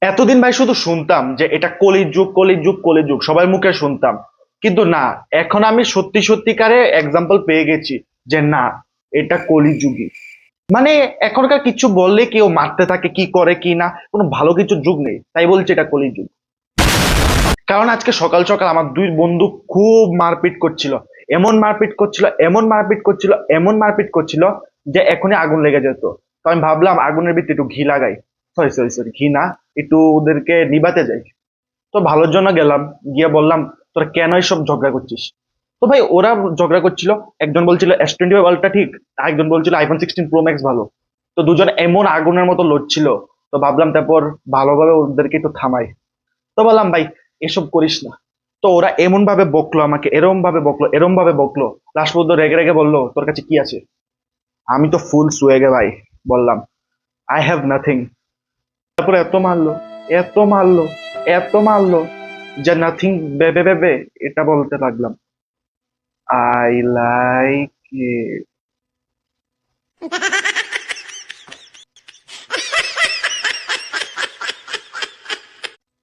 এতদিন ভাই শুধু শুনতাম যে এটা কলির যুগ, কলির যুগ, কলির যুগ, সবার মুখে শুনতাম। কিন্তু না, এখন আমি সত্যি সত্যিকারে এক্সাম্পল পেয়ে গেছি যে না, এটা কলিযুগই। মানে এখনকার কিছু বললে কেউ মারতে থাকে, কি করে কি না, কোনো ভালো কিছু যুগ নেই, তাই বলছে এটা কলিযুগ। কারণ আজকে সকাল সকাল আমার দুই বন্ধু খুব মারপিট করছিল, এমন মারপিট করছিল, এমন মারপিট করছিল, এমন মারপিট করছিল যে এখনই আগুন লেগে যেত। তো আমি ভাবলাম আগুনের ভিতরে একটু ঘি লাগাই। সরি সরি সরি, ঘি না, একটু ওদেরকে নিবাতে যাই। তো ভালোর জন্য গেলাম, গিয়ে বললাম তোরা কেন সব ঝগড়া করছিস। তো ভাই ওরা ঝগড়া করছিল, একজন বলছিল S25 আলট্রা ঠিক, আরেকজন বলছিল iPhone 16 Pro Max ভালো। তো দুজন এমন আগুনের মতো লড়ছিল। তো ভাবলাম তারপর ভালোভাবে ওদেরকে একটু থামাই। তো বললাম ভাই এসব করিস না। তো ওরা এমন ভাবে বকলো আমাকে, এরম ভাবে বকলো, এরম ভাবে বকলো। লাস্ট পর্যন্ত রেগে রেগে বললো তোর কাছে কি আছে। আমি তো ফুল সুয়েগে ভাই, বললাম আই হ্যাভ নাথিং। তারপরে এত মারলো, এত মারলো, এত মারলো যে নাথিং ভেবে ভেবে এটা বলতে লাগলাম, আই লাইক ইট।